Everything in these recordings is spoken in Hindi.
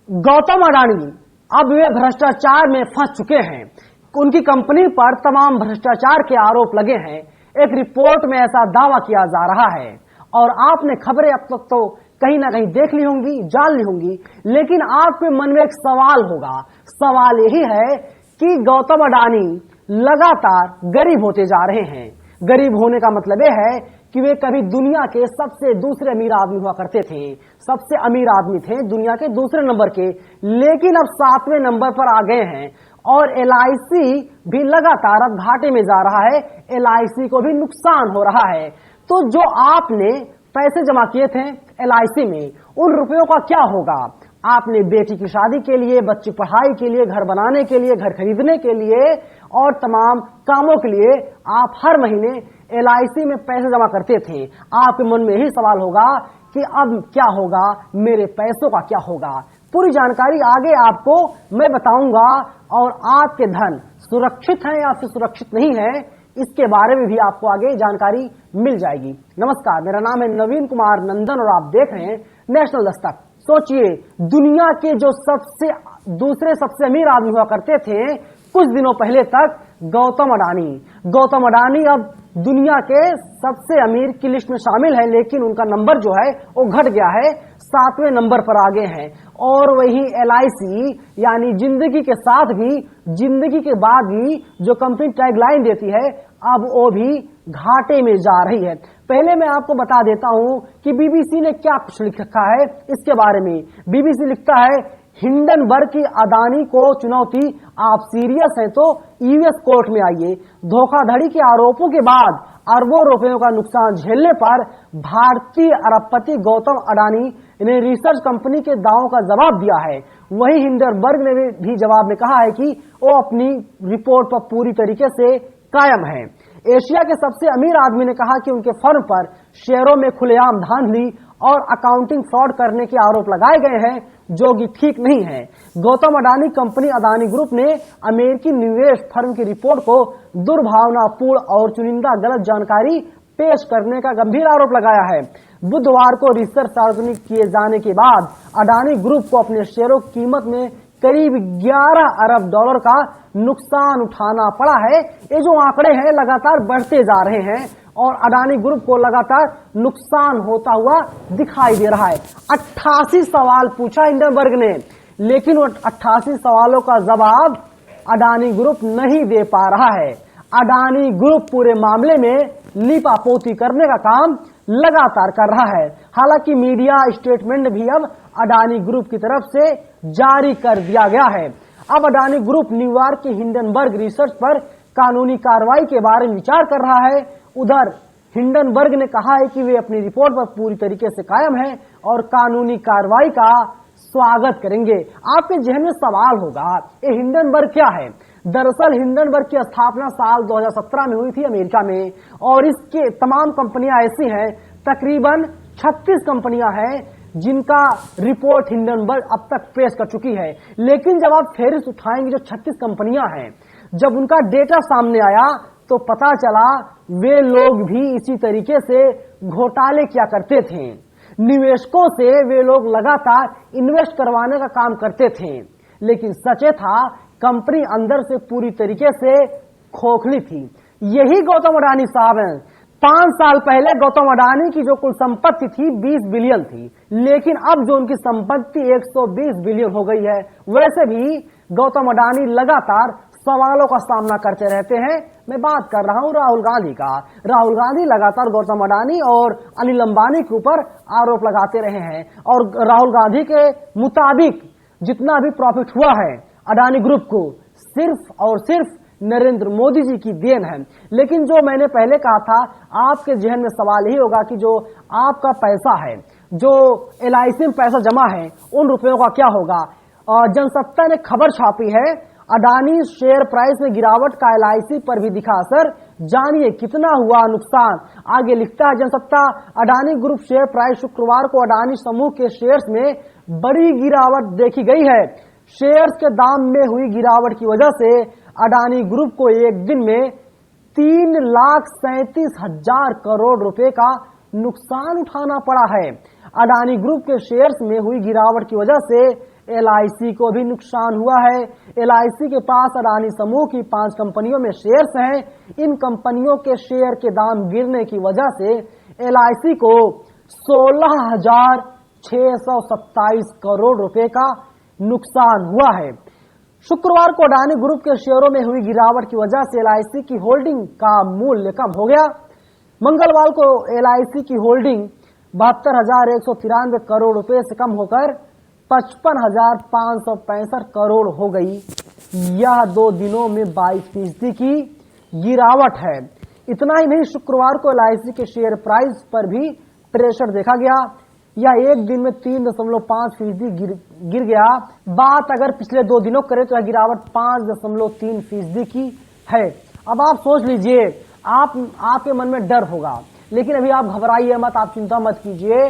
गौतम अडानी अब वे भ्रष्टाचार में फंस चुके हैं। उनकी कंपनी पर तमाम भ्रष्टाचार के आरोप लगे हैं। एक रिपोर्ट में ऐसा दावा किया जा रहा है और आपने खबरें अब तक तो कहीं ना कहीं देख ली होंगी, जान ली होंगी, लेकिन आपके मन में एक सवाल होगा। सवाल यही है कि गौतम अडानी लगातार गरीब होते जा रहे हैं। गरीब होने का मतलब यह है कि वे कभी दुनिया के सबसे दूसरे अमीर आदमी हुआ करते थे, सबसे अमीर आदमी थे दुनिया के दूसरे नंबर के, लेकिन अब 7वें नंबर पर आ गए हैं। और LIC भी लगातार अब घाटे में जा रहा है, LIC को भी नुकसान हो रहा है। तो जो आपने पैसे जमा किए थे LIC में, उन रुपयों का क्या होगा? आपने बेटी की शादी के लिए, बच्ची पढ़ाई के लिए, घर बनाने के लिए, घर खरीदने के लिए और तमाम कामों के लिए आप हर महीने LIC में पैसे जमा करते थे। आपके मन में यही सवाल होगा कि अब क्या होगा, मेरे पैसों का क्या होगा? पूरी जानकारी आगे आपको मैं बताऊंगा और आपके धन सुरक्षित है या फिर सुरक्षित नहीं है, इसके बारे में भी आपको आगे जानकारी मिल जाएगी। नमस्कार, मेरा नाम है नवीन कुमार नंदन और आप देख रहे हैं नेशनल दस्तक। सोचिए, दुनिया के जो दूसरे सबसे अमीर आदमी हुआ करते थे कुछ दिनों पहले तक, गौतम अडानी अब दुनिया के सबसे अमीर की लिस्ट में शामिल है, लेकिन उनका नंबर जो है वो घट गया है, 7वें नंबर पर आ गए हैं। और वही LIC यानी जिंदगी के साथ भी, जिंदगी के बाद भी जो कंपनी टैगलाइन देती है, अब वो भी घाटे में जा रही है। पहले मैं आपको बता देता हूं कि BBC ने क्या कुछ लिख रखा है इसके बारे में। BBC लिखता है, हिंडनबर्ग की अडानी को चुनौती, आप सीरियस हैं तो US कोर्ट में आइए। धोखाधड़ी के आरोपों के बाद अरबों रुपयों का नुकसान झेलने पर भारतीय अरबपति गौतम अडानी ने रिसर्च कंपनी के दावों का जवाब दिया है। वहीं हिंडनबर्ग ने भी जवाब में कहा है कि वो अपनी रिपोर्ट पर पूरी तरीके से कायम है। एशिया के सबसे अमीर आदमी ने कहा कि उनके फर्म पर शेयरों में खुलेआम धांधली और अकाउंटिंग फ्रॉड करने के आरोप लगाए गए हैं, जो कि ठीक नहीं है। गौतम अडानी कंपनी अडानी ग्रुप ने अमेरिकी निवेश फर्म की रिपोर्ट को दुर्भावनापूर्ण और चुनिंदा गलत जानकारी पेश करने का गंभीर आरोप लगाया है। बुधवार को रिसर्च सार्वजनिक किए जाने के बाद अडानी ग्रुप को अपने शेयरों की कीमत में करीब 11 अरब डॉलर का नुकसान उठाना पड़ा है। ये जो आंकड़े हैं लगातार बढ़ते जा रहे हैं और अडानी ग्रुप को लगातार नुकसान होता हुआ दिखाई दे रहा है। 88 सवाल पूछा हिंडनबर्ग ने, लेकिन वो 88 सवालों का जवाब अडानी ग्रुप नहीं दे पा रहा है। अडानी ग्रुप पूरे मामले में लीपापोती करने का काम लगातार कर रहा है। हालांकि मीडिया स्टेटमेंट भी अब अडानी ग्रुप की तरफ से जारी कर दिया गया है। अब अडानी ग्रुप न्यूयॉर्क के हिंडनबर्ग रिसर्च पर कानूनी कार्रवाई के बारे में विचार कर रहा है। उधर हिंडनबर्ग ने कहा है कि वे अपनी रिपोर्ट पर पूरी तरीके से कायम है और कानूनी कार्रवाई का स्वागत करेंगे। आपके जहन में सवाल होगा, ये हिंडनबर्ग क्या है? दरअसल हिंडनबर्ग की स्थापना साल 2017 में हुई थी अमेरिका में, और इसके तमाम कंपनियां ऐसी हैं, तकरीबन 36 कंपनियां हैं जिनका रिपोर्ट हिंडनबर्ग अब तक पेश कर चुकी है। लेकिन जब आप फेरिस्त उठाएंगे जो 36 कंपनियां हैं, जब उनका डेटा सामने आया तो पता चला वे लोग भी इसी तरीके से घोटाले किया करते थे। निवेशकों से वे लोग लगातार इन्वेस्ट करवाने का काम करते थे, लेकिन सच था कंपनी अंदर से पूरी तरीके से खोखली थी। यही गौतम अडानी साहब हैं। 5 साल पहले गौतम अडानी की जो कुल संपत्ति थी 20 बिलियन थी, लेकिन अब जो उनकी संपत्ति 120 बिलियन हो गई है। वैसे भी गौतम अडानी लगातार सवालों का सामना करते रहते हैं। मैं बात कर रहा हूं राहुल गांधी का। राहुल गांधी लगातार गौतम अडानी और अनिल अंबानी के ऊपर आरोप लगाते रहे हैं और राहुल गांधी के मुताबिक जितना भी प्रॉफिट हुआ है अडानी ग्रुप को, सिर्फ और सिर्फ नरेंद्र मोदी जी की देन है। लेकिन जो मैंने पहले कहा था, आपके जहन में सवाल यही होगा कि जो आपका पैसा है, जो LIC में पैसा जमा है, उन रुपयों का क्या होगा? जनसत्ता ने खबर छापी है, अडानी शेयर प्राइस में गिरावट का LIC पर भी दिखा असर, जानिए कितना हुआ नुकसान। आगे लिखता है Jansatta, Adani group share price शुक्रवार को अडानी समूह के शेयर्स में बड़ी गिरावट देखी गई है। शेयर्स के दाम में हुई गिरावट की वजह से अडानी ग्रुप को एक दिन में 3,37,000 करोड़ रुपए का नुकसान उठाना पड़ा है। अडानी ग्रुप के शेयर्स में हुई गिरावट की वजह से LIC को भी नुकसान हुआ है। LIC के पास अडानी समूह की 5 कंपनियों में शेयर्स हैं। इन कंपनियों के शेयर के दाम गिरने की वजह से LIC को 16,627 करोड़ रुपए का नुकसान हुआ है। शुक्रवार को अडानी ग्रुप के शेयरों में हुई गिरावट की वजह से LIC की होल्डिंग का मूल्य कम हो गया। मंगलवार को LIC की होल्डिंग 72,193 करोड़ रुपए से कम होकर 55,565 करोड़ हो गई। यह 2 दिनों में 22% की गिरावट है। इतना ही नहीं, शुक्रवार को LIC के शेयर प्राइस पर भी प्रेशर देखा गया। यह एक दिन में 3.5% गिर गया। बात अगर पिछले 2 दिनों करें तो यह गिरावट 5.3% की है। अब आप सोच लीजिए, आपके मन में डर होगा, लेकिन अभी आप घबराइए मत, आप चिंता मत कीजिए,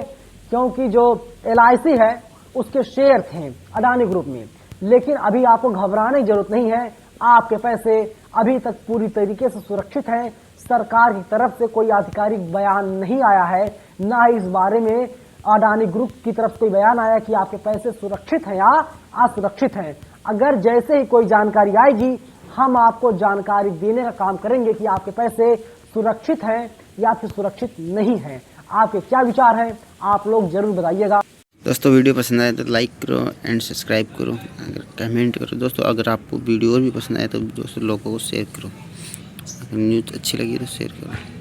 क्योंकि जो LIC है उसके शेयर थे अडानी ग्रुप में। लेकिन अभी आपको घबराने की जरूरत नहीं है। आपके पैसे अभी तक पूरी तरीके से सुरक्षित हैं। सरकार की तरफ से कोई आधिकारिक बयान नहीं आया है, ना ही इस बारे में अडानी ग्रुप की तरफ से कोई बयान आया कि आपके पैसे सुरक्षित हैं या असुरक्षित हैं। अगर जैसे ही कोई जानकारी आएगी, हम आपको जानकारी देने का काम करेंगे कि आपके पैसे सुरक्षित हैं या फिर सुरक्षित नहीं हैं। आपके क्या विचार हैं, आप लोग जरूर बताइएगा। दोस्तों वीडियो पसंद आए तो लाइक करो एंड सब्सक्राइब करो, अगर कमेंट करो। दोस्तों अगर आपको वीडियो भी पसंद आए तो दोस्तों लोगों को शेयर करो। अगर न्यूज़ अच्छी लगी तो शेयर करो।